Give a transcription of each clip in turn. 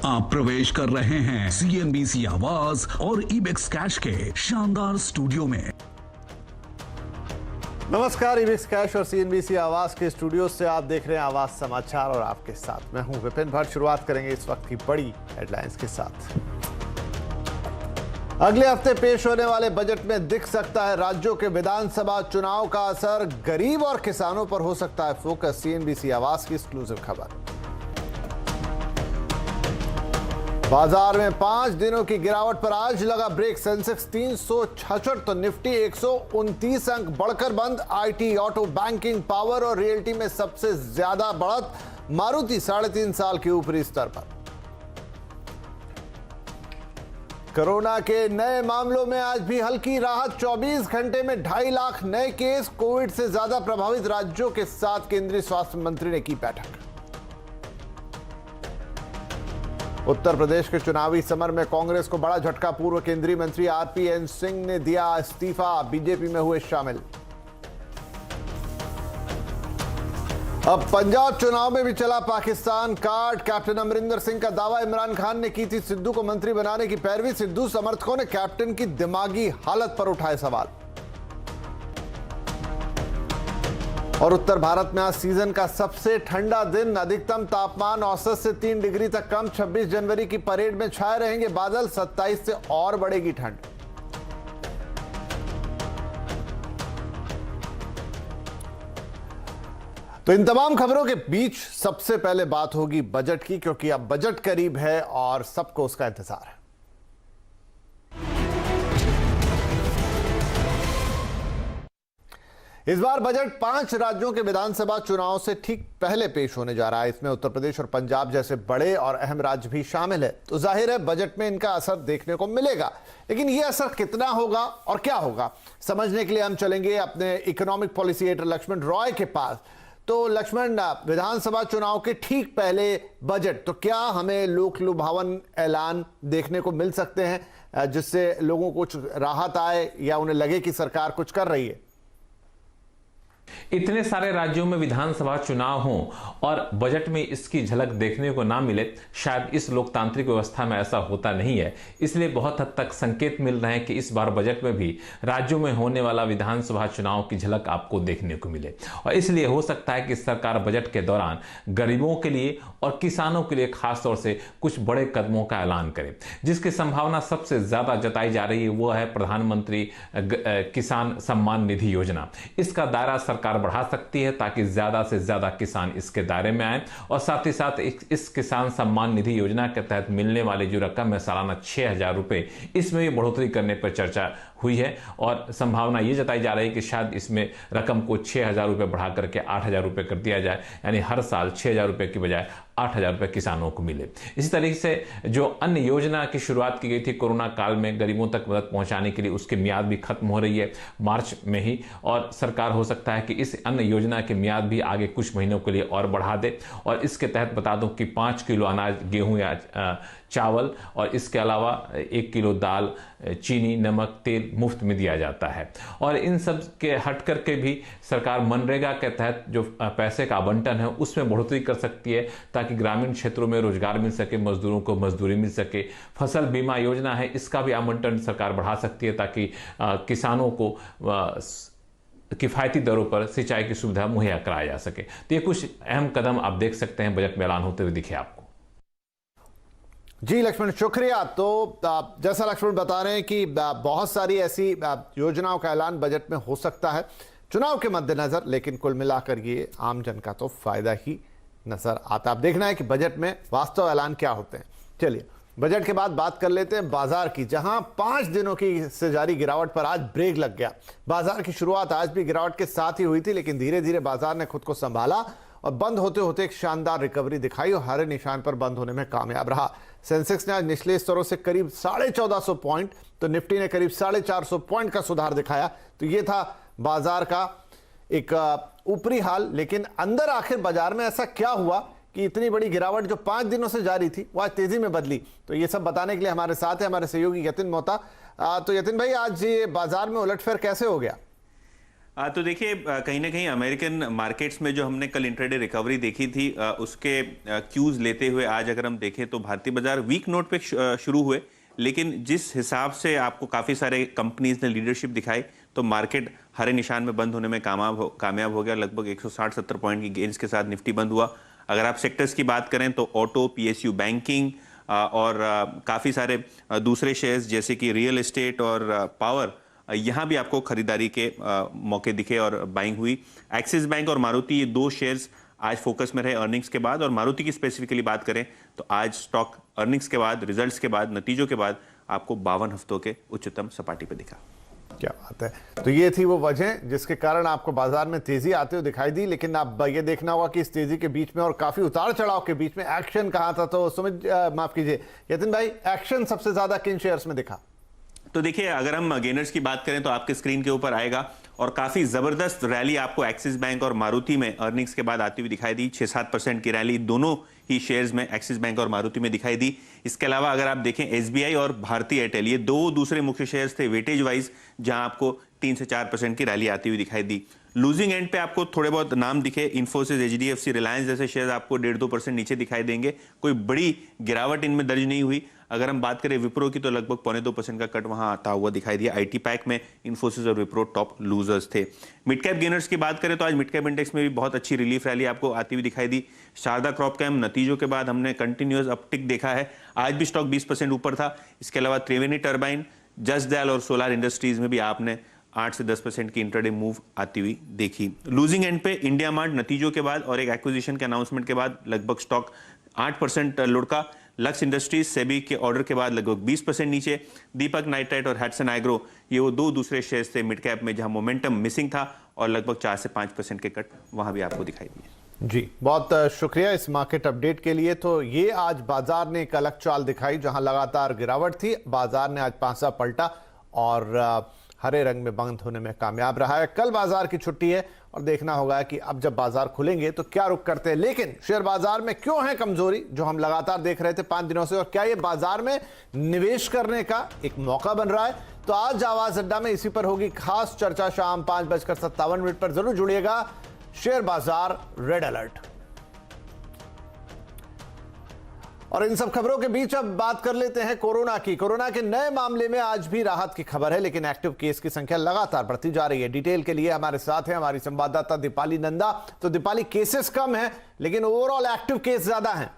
आप प्रवेश कर रहे हैं सीएनबीसी आवाज और इबेक्स कैश के शानदार स्टूडियो में। नमस्कार, इबेक्स कैश और सीएनबीसी आवाज के स्टूडियो से आप देख रहे हैं आवाज समाचार और आपके साथ मैं हूं विपिन भट्ट। शुरुआत करेंगे इस वक्त की बड़ी हेडलाइंस के साथ। अगले हफ्ते पेश होने वाले बजट में दिख सकता है राज्यों के विधानसभा चुनाव का असर, गरीब और किसानों पर हो सकता है फोकस। सीएनबीसी आवाज की एक्सक्लूसिव खबर। बाजार में 5 दिनों की गिरावट पर आज लगा ब्रेक। सेंसेक्स 366 तो निफ्टी 129 अंक बढ़कर बंद। आईटी, ऑटो, बैंकिंग, पावर और रियल्टी में सबसे ज्यादा बढ़त। मारुति 3.5 साल के ऊपरी स्तर पर। कोरोना के नए मामलों में आज भी हल्की राहत। 24 घंटे में 2.5 लाख नए केस। कोविड से ज्यादा प्रभावित राज्यों के साथ केंद्रीय स्वास्थ्य मंत्री ने की बैठक। उत्तर प्रदेश के चुनावी समर में कांग्रेस को बड़ा झटका। पूर्व केंद्रीय मंत्री आरपीएन सिंह ने दिया इस्तीफा, बीजेपी में हुए शामिल। अब पंजाब चुनाव में भी चला पाकिस्तान कार्ड। कैप्टन अमरिंदर सिंह का दावा, इमरान खान ने की थी सिद्धू को मंत्री बनाने की पैरवी। सिद्धू समर्थकों ने कैप्टन की दिमागी हालत पर उठाए सवाल। और उत्तर भारत में आज सीजन का सबसे ठंडा दिन। अधिकतम तापमान औसत से 3 डिग्री तक कम। 26 जनवरी की परेड में छाए रहेंगे बादल। 27 से और बढ़ेगी ठंड। तो इन तमाम खबरों के बीच सबसे पहले बात होगी बजट की, क्योंकि अब बजट करीब है और सबको उसका इंतजार है। इस बार बजट 5 राज्यों के विधानसभा चुनाव से ठीक पहले पेश होने जा रहा है। इसमें उत्तर प्रदेश और पंजाब जैसे बड़े और अहम राज्य भी शामिल है। तो जाहिर है बजट में इनका असर देखने को मिलेगा, लेकिन यह असर कितना होगा और क्या होगा, समझने के लिए हम चलेंगे अपने economic policy editor Lakshman Roy के पास। तो लक्ष्मण, विधानसभा चुनाव के ठीक पहले बजट, तो क्या हमें लोक लुभावन ऐलान देखने को मिल सकते हैं जिससे लोगों को कुछ राहत आए या उन्हें लगे कि सरकार कुछ कर रही है? इतने सारे राज्यों में विधानसभा चुनाव हों और बजट में इसकी झलक देखने को ना मिले, शायद इस लोकतांत्रिक व्यवस्था में ऐसा होता नहीं है। इसलिए बहुत हद तक संकेत मिल रहे हैं कि इस बार बजट में भी राज्यों में होने वाला विधानसभा चुनाव की झलक आपको देखने को मिले। और इसलिए हो सकता है कि सरकार बजट के दौरान गरीबों के लिए और किसानों के लिए खासतौर से कुछ बड़े कदमों का ऐलान करे। जिसकी संभावना सबसे ज्यादा जताई जा रही है वो है प्रधानमंत्री किसान सम्मान निधि योजना। इसका दायरा सरकार बढ़ा सकती है ताकि ज्यादा से ज्यादा किसान इसके दायरे में आए। और साथ ही साथ इस किसान सम्मान निधि योजना के तहत मिलने वाली जो रकम है सालाना 6,000 रुपए, इसमें भी बढ़ोतरी करने पर चर्चा हुई है। और संभावना ये जताई जा रही है कि शायद इसमें रकम को 6,000 रुपए बढ़ा करके 8,000 रुपए कर दिया जाए, यानी हर साल 6,000 रुपए की बजाय 8,000 रुपए किसानों को मिले। इसी तरीके से जो अन्य योजना की शुरुआत की गई थी कोरोना काल में गरीबों तक मदद पहुंचाने के लिए, उसकी मियाद भी खत्म हो रही है मार्च में ही। और सरकार हो सकता है कि इस अन्य योजना की मियाद भी आगे कुछ महीनों के लिए और बढ़ा दे। और इसके तहत बता दूं कि 5 किलो अनाज, गेहूं या चावल और इसके अलावा 1 किलो दाल, चीनी, नमक, तेल मुफ्त में दिया जाता है। और इन सब के हट करके भी सरकार मनरेगा के तहत जो पैसे का आवंटन है उसमें बढ़ोतरी कर सकती है ताकि ग्रामीण क्षेत्रों में रोजगार मिल सके, मजदूरों को मजदूरी मिल सके। फसल बीमा योजना है, इसका भी आवंटन सरकार बढ़ा सकती है ताकि किसानों को किफायती दरों पर सिंचाई की सुविधा मुहैया कराया जा सके। तो ये कुछ अहम कदम आप देख सकते हैं बजट में ऐलान होते हुए दिखे आपको। जी लक्ष्मण, शुक्रिया। तो जैसा लक्ष्मण बता रहे हैं कि बहुत सारी ऐसी योजनाओं का ऐलान बजट में हो सकता है चुनाव के मद्देनजर, लेकिन कुल मिलाकर ये आम जन का तो फायदा ही नजर आता है। अब देखना है कि बजट में वास्तव ऐलान क्या होते हैं। चलिए बजट के बाद बात कर लेते हैं बाजार की, जहां 5 दिनों की से जारी गिरावट पर आज ब्रेक लग गया। बाजार की शुरुआत आज भी गिरावट के साथ ही हुई थी, लेकिन धीरे धीरे बाजार ने खुद को संभाला और बंद होते होते एक शानदार रिकवरी दिखाई और हरे निशान पर बंद होने में कामयाब रहा। सेंसेक्स ने आज निचले स्तरों से करीब 1450 पॉइंट, तो निफ्टी ने करीब 450 पॉइंट का सुधार दिखाया। तो ये था बाजार का एक ऊपरी हाल। लेकिन अंदर आखिर बाजार में ऐसा क्या हुआ कि इतनी बड़ी गिरावट जो 5 दिनों से जारी थी वो आज तेजी में बदली? तो ये सब बताने के लिए हमारे साथ है हमारे सहयोगी यतिन मोहता। तो यतिन भाई, आज ये बाजार में उलटफेर कैसे हो गया? तो देखिए कहीं ना कहीं अमेरिकन मार्केट्स में जो हमने कल इंट्राडे रिकवरी देखी थी उसके क्यूज लेते हुए आज अगर हम देखें तो भारतीय बाजार वीक नोट पे शुरू हुए, लेकिन जिस हिसाब से आपको काफ़ी सारे कंपनीज ने लीडरशिप दिखाई तो मार्केट हरे निशान में बंद होने में कामयाब हो गया। लगभग 160-70 पॉइंट की गेंस के साथ निफ्टी बंद हुआ। अगर आप सेक्टर्स की बात करें तो ऑटो, पीएसयू, बैंकिंग और काफ़ी सारे दूसरे शेयर्स जैसे कि रियल एस्टेट और पावर, यहाँ भी आपको खरीदारी के मौके दिखे और बाइंग हुई। एक्सिस बैंक और मारुति, ये दो शेयर्स आज फोकस में रहे अर्निंग्स के बाद। और मारुति की स्पेसिफिकली बात करें तो आज स्टॉक अर्निंग्स के बाद, रिजल्ट्स के बाद, नतीजों के बाद आपको 52 हफ्तों के उच्चतम सपाटी पर दिखा। क्या बात है। तो ये थी वो वजह जिसके कारण आपको बाजार में तेजी आते हुए दिखाई दी, लेकिन अब ये देखना होगा कि इस तेजी के बीच में और काफी उतार चढ़ाव के बीच में एक्शन कहां था। तो सुमित, माफ कीजिए यतिन भाई, एक्शन सबसे ज्यादा किन शेयर्स में दिखा? तो देखिए अगर हम गेनर्स की बात करें तो आपके स्क्रीन के ऊपर आएगा और काफी जबरदस्त रैली आपको एक्सिस बैंक और मारुति में अर्निंग्स के बाद आती हुई दिखाई दी। 6-7% की रैली दोनों ही शेयर्स में, एक्सिस बैंक और मारुति में दिखाई दी। इसके अलावा अगर आप देखें एसबीआई और भारती एयरटेल, ये दो दूसरे मुख्य शेयर्स थे वेटेज वाइज, जहां आपको 3 से 4% की रैली आती हुई दिखाई दी। लूजिंग एंड पे आपको थोड़े बहुत नाम दिखे, इन्फोसिस, एचडीएफसी, रिलायंस जैसे शेयर आपको 1.5-2% नीचे दिखाई देंगे। कोई बड़ी गिरावट इनमें दर्ज नहीं हुई। अगर हम बात करें विप्रो की तो लगभग 0.25% का कट वहां आता हुआ दिखाई दिया। आईटी पैक में इन्फोसिस और विप्रो टॉप लूजर्स थे। मिड कैप गेनर्स की बात करें तो आज मिड कैप इंडेक्स में भी बहुत अच्छी रिलीफ रैली आपको आती हुई दिखाई दी। शारदा क्रॉपकेम नतीजों के बाद हमने कंटिन्यूअस अपटिक देखा है, आज भी स्टॉक 20% ऊपर था। इसके अलावा त्रिवेणी टर्बाइन, जस्ट डायल और सोलार इंडस्ट्रीज में भी आपने 8 से 10% की इंट्राडे मूव आती हुई देखी। लूजिंग एंड पे इंडिया मार्ट नतीजों के बाद और एक एक्विजिशन के अनाउंसमेंट के बाद लगभग स्टॉक 8% लुढ़का। लक्स इंडस्ट्रीज सेबी के ऑर्डर के बाद लगभग 20% नीचे। दीपक नाइट्राइट और हैट्सन एग्रो, ये वो दो दूसरे शेयर्स थे मिड कैप में जहां मोमेंटम मिसिंग था और लगभग 4 से 5% के कट वहां भी आपको दिखाई दिए। जी, बहुत शुक्रिया इस मार्केट अपडेट के लिए। तो ये आज बाजार ने एक अलग चाल दिखाई, जहां लगातार गिरावट थी, बाजार ने आज पांसा पलटा और हरे रंग में बंद होने में कामयाब रहा है। कल बाजार की छुट्टी है और देखना होगा कि अब जब बाजार खुलेंगे तो क्या रुख करते हैं। लेकिन शेयर बाजार में क्यों है कमजोरी, जो हम लगातार देख रहे थे 5 दिनों से, और क्या ये बाजार में निवेश करने का एक मौका बन रहा है? तो आज आवाज अड्डा में इसी पर होगी खास चर्चा। शाम 5:57 पर जरूर जुड़िएगा। शेयर बाजार रेड अलर्ट। और इन सब खबरों के बीच अब बात कर लेते हैं कोरोना की। कोरोना के नए मामले में आज भी राहत की खबर है, लेकिन एक्टिव केस की संख्या लगातार बढ़ती जा रही है। डिटेल के लिए हमारे साथ है हमारी संवाददाता दीपाली नंदा। तो दीपाली, केसेस कम है लेकिन ओवरऑल एक्टिव केस ज्यादा हैं।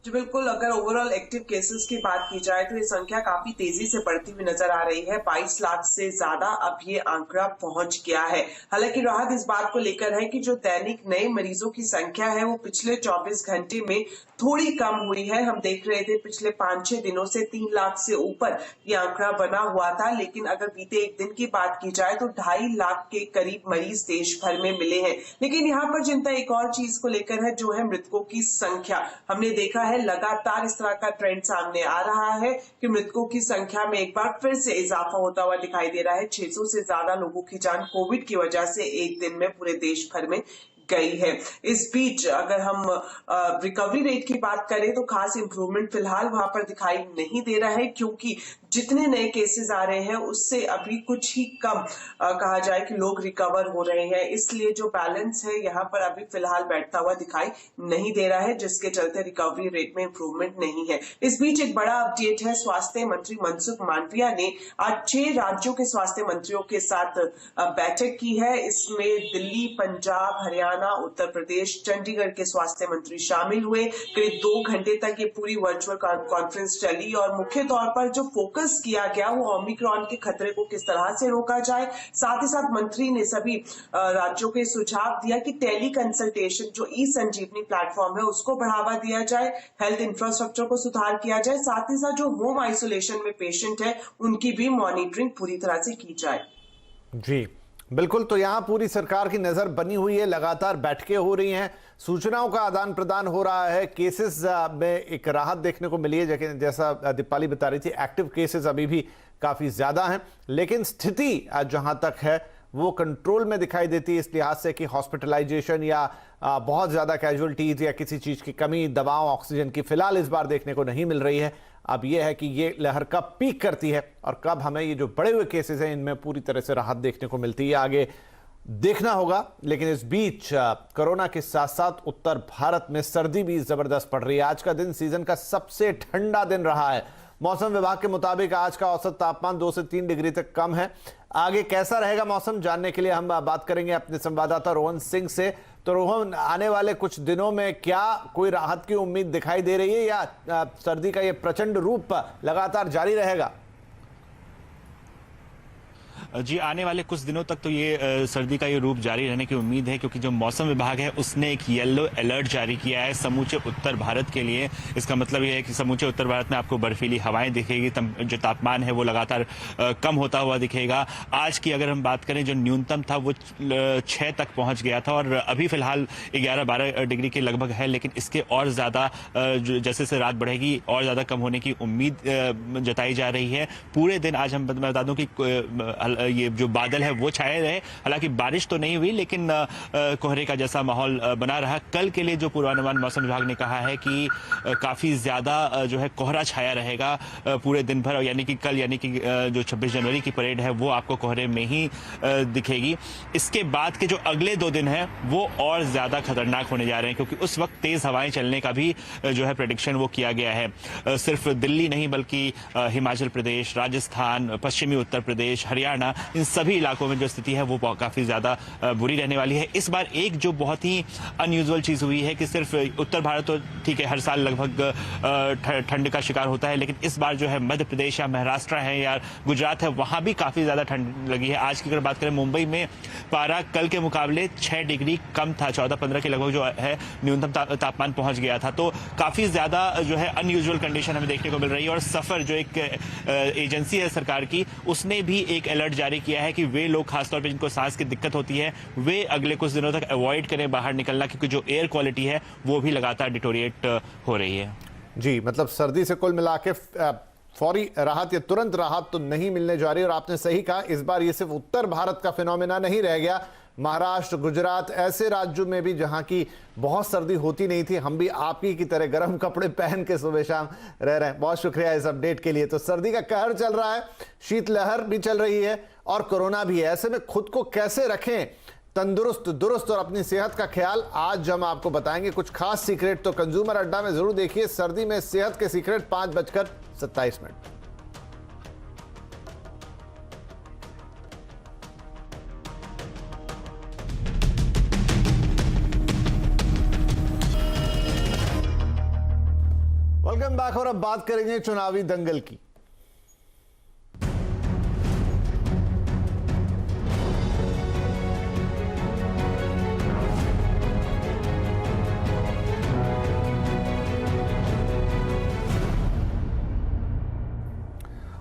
जी बिल्कुल, अगर ओवरऑल एक्टिव केसेस की बात की जाए तो ये संख्या काफी तेजी से बढ़ती हुई नजर आ रही है। 22 लाख से ज्यादा अब ये आंकड़ा पहुंच गया है। हालांकि राहत इस बात को लेकर है कि जो दैनिक नए मरीजों की संख्या है वो पिछले 24 घंटे में थोड़ी कम हुई है। हम देख रहे थे पिछले 5-6 दिनों से 3 लाख से ऊपर ये आंकड़ा बना हुआ था, लेकिन अगर बीते एक दिन की बात की जाए तो 2.5 लाख के करीब मरीज देश भर में मिले हैं। लेकिन यहाँ पर चिंता एक और चीज को लेकर है, जो है मृतकों की संख्या। हमने देखा है लगातार इस तरह का ट्रेंड सामने आ रहा है कि मृतकों की संख्या में एक बार फिर से इजाफा होता हुआ दिखाई दे रहा है। 600 से ज्यादा लोगों की जान कोविड की वजह से एक दिन में पूरे देश भर में गई है। इस बीच अगर हम रिकवरी रेट की बात करें तो खास इंप्रूवमेंट फिलहाल वहां पर दिखाई नहीं दे रहा है, क्योंकि जितने नए केसेस आ रहे हैं उससे अभी कुछ ही कम कहा जाए कि लोग रिकवर हो रहे हैं। इसलिए जो बैलेंस है यहाँ पर अभी फिलहाल बैठता हुआ दिखाई नहीं दे रहा है, जिसके चलते रिकवरी रेट में इंप्रूवमेंट नहीं है। इस बीच एक बड़ा अपडेट है। स्वास्थ्य मंत्री मनसुख मांडविया ने आज 6 राज्यों के स्वास्थ्य मंत्रियों के साथ बैठक की है। इसमें दिल्ली, पंजाब, हरियाणा, उत्तर प्रदेश, चंडीगढ़ के स्वास्थ्य मंत्री शामिल हुए। करीब 2 घंटे तक ये पूरी वर्चुअल कॉन्फ्रेंस चली और मुख्य तौर पर जो फोकस किया गया वो ओमिक्रॉन के खतरे को किस तरह से रोका जाए। साथ ही साथ मंत्री ने सभी राज्यों के सुझाव दिया कि टेली कंसल्टेशन, जो ई संजीवनी प्लेटफॉर्म है, उसको बढ़ावा दिया जाए, हेल्थ इंफ्रास्ट्रक्चर को सुधार किया जाए, साथ ही साथ जो होम आइसोलेशन में पेशेंट है उनकी भी मॉनिटरिंग पूरी तरह से की जाए। जी बिल्कुल, तो यहां पूरी सरकार की नजर बनी हुई है, लगातार बैठकें हो रही हैं, सूचनाओं का आदान प्रदान हो रहा है। केसेस में एक राहत देखने को मिली है, जैसा दीपाली बता रही थी, एक्टिव केसेस अभी भी काफी ज्यादा हैं, लेकिन स्थिति जहां तक है वो कंट्रोल में दिखाई देती है, इस लिहाज से कि हॉस्पिटलाइजेशन या बहुत ज़्यादा कैजुअलिटीज या किसी चीज़ की कमी, दवाओं, ऑक्सीजन की फिलहाल इस बार देखने को नहीं मिल रही है। अब यह है कि ये लहर कब पीक करती है और कब हमें ये जो बड़े हुए केसेस हैं इनमें पूरी तरह से राहत देखने को मिलती है, आगे देखना होगा। लेकिन इस बीच कोरोना के साथ साथ उत्तर भारत में सर्दी भी जबरदस्त पड़ रही है। आज का दिन सीजन का सबसे ठंडा दिन रहा है। मौसम विभाग के मुताबिक आज का औसत तापमान 2 से 3 डिग्री तक कम है। आगे कैसा रहेगा मौसम जानने के लिए हम बात करेंगे अपने संवाददाता रोहन सिंह से। तो रोहन, आने वाले कुछ दिनों में क्या कोई राहत की उम्मीद दिखाई दे रही है या सर्दी का ये प्रचंड रूप लगातार जारी रहेगा? जी, आने वाले कुछ दिनों तक तो ये सर्दी का ये रूप जारी रहने की उम्मीद है, क्योंकि जो मौसम विभाग है उसने एक येलो अलर्ट जारी किया है समूचे उत्तर भारत के लिए। इसका मतलब ये है कि समूचे उत्तर भारत में आपको बर्फीली हवाएं दिखेगी, जो तापमान है वो लगातार कम होता हुआ दिखेगा। आज की अगर हम बात करें, जो न्यूनतम था वो 6 तक पहुंच गया था और अभी फिलहाल 11-12 डिग्री के लगभग है, लेकिन इसके और ज़्यादा जैसे जैसे रात बढ़ेगी और ज़्यादा कम होने की उम्मीद जताई जा रही है। पूरे दिन आज हम बता दूं कि ये जो बादल है वो छाए रहे, हालांकि बारिश तो नहीं हुई, लेकिन कोहरे का जैसा माहौल बना रहा। कल के लिए जो पूर्वानुमान मौसम विभाग ने कहा है कि काफी ज्यादा जो है कोहरा छाया रहेगा पूरे दिन भर, यानी कि कल जो 26 जनवरी की परेड है वो आपको कोहरे में ही दिखेगी। इसके बाद के जो अगले 2 दिन हैं वो और ज्यादा खतरनाक होने जा रहे हैं, क्योंकि उस वक्त तेज हवाएं चलने का भी जो है प्रेडिक्शन वो किया गया है। सिर्फ दिल्ली नहीं बल्कि हिमाचल प्रदेश, राजस्थान, पश्चिमी उत्तर प्रदेश, हरियाणा, इन सभी इलाकों में जो स्थिति है वो काफी ज्यादा बुरी रहने वाली है। इस बार एक जो बहुत ही अनयूजुअल चीज हुई है कि सिर्फ उत्तर भारत तो ठीक है, हर साल लगभग ठंड का शिकार होता है, लेकिन इस बार जो है मध्य प्रदेश या महाराष्ट्र है या गुजरात है, वहां भी काफी ज्यादा ठंड लगी है। आज की अगर बात करें, मुंबई में पारा कल के मुकाबले 6 डिग्री कम था, 14-15 के लगभग जो है न्यूनतम तापमान पहुंच गया था। तो काफी ज्यादा जो है अनयूजुअल कंडीशन हमें देखने को मिल रही है। और सफर जो एक एजेंसी है सरकार की, उसने भी एक अलर्ट जारी किया है कि वे लोग खासतौर पर जिनको सांस की दिक्कत होती है वे अगले कुछ दिनों तक अवॉइड करें बाहर निकलना, क्योंकि जो एयर क्वालिटी है वो भी लगातार डिटोरिएट हो रही है। जी, मतलब सर्दी से कुल मिला के फौरी राहत या तुरंत राहत तो नहीं मिलने जा रही। और आपने सही कहा, इस बार ये सिर्फ उत्तर भारत का फिनोमेना नहीं रह गया। महाराष्ट्र, गुजरात, ऐसे राज्यों में भी जहां की बहुत सर्दी होती नहीं थी, हम भी आप ही की तरह गर्म कपड़े पहन के सुबह शाम रह रहे हैं। बहुत शुक्रिया इस अपडेट के लिए। तो सर्दी का कहर चल रहा है, शीतलहर भी चल रही है और कोरोना भी है। ऐसे में खुद को कैसे रखें तंदुरुस्त, दुरुस्त और अपनी सेहत का ख्याल, आज हम आपको बताएंगे कुछ खास सीक्रेट। तो कंज्यूमर अड्डा में जरूर देखिए सर्दी में सेहत के सीक्रेट, 5:27। Welcome back. और अब बात करेंगे चुनावी दंगल की।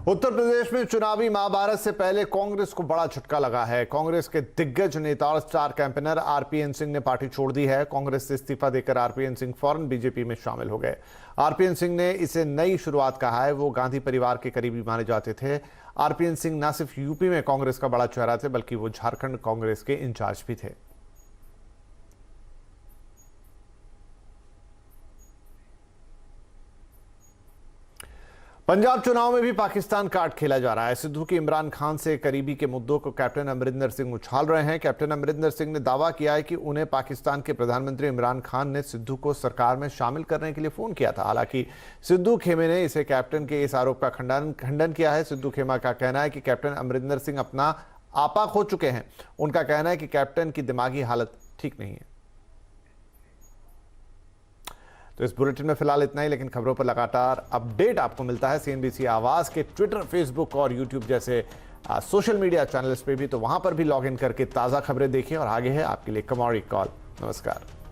उत्तर प्रदेश में चुनावी महाभारत से पहले कांग्रेस को बड़ा झटका लगा है। कांग्रेस के दिग्गज नेता और स्टार कैंपेनर आरपीएन सिंह ने पार्टी छोड़ दी है। कांग्रेस से इस्तीफा देकर आरपीएन सिंह फौरन बीजेपी में शामिल हो गए। आरपीएन सिंह ने इसे नई शुरुआत कहा है। वो गांधी परिवार के करीबी माने जाते थे। आरपीएन सिंह न सिर्फ यूपी में कांग्रेस का बड़ा चेहरा थे, बल्कि वो झारखंड कांग्रेस के इंचार्ज भी थे। पंजाब चुनाव में भी पाकिस्तान कार्ड खेला जा रहा है। सिद्धू की इमरान खान से करीबी के मुद्दों को कैप्टन अमरिंदर सिंह उछाल रहे हैं। कैप्टन अमरिंदर सिंह ने दावा किया है कि उन्हें पाकिस्तान के प्रधानमंत्री इमरान खान ने सिद्धू को सरकार में शामिल करने के लिए फोन किया था। हालांकि सिद्धू खेमे ने इसे कैप्टन के इस आरोप का खंडन किया है। सिद्धू खेमा का कहना है कि कैप्टन अमरिंदर सिंह अपना आपा खो चुके हैं। उनका कहना है कि कैप्टन की दिमागी हालत ठीक नहीं है। तो इस बुलेटिन में फिलहाल इतना ही, लेकिन खबरों पर लगातार अपडेट आपको मिलता है सीएनबीसी आवाज के ट्विटर, फेसबुक और यूट्यूब जैसे सोशल मीडिया चैनल्स पे भी। तो वहां पर भी लॉग इन करके ताज़ा खबरें देखिए। और आगे है आपके लिए कमॉडिटी कॉल। नमस्कार।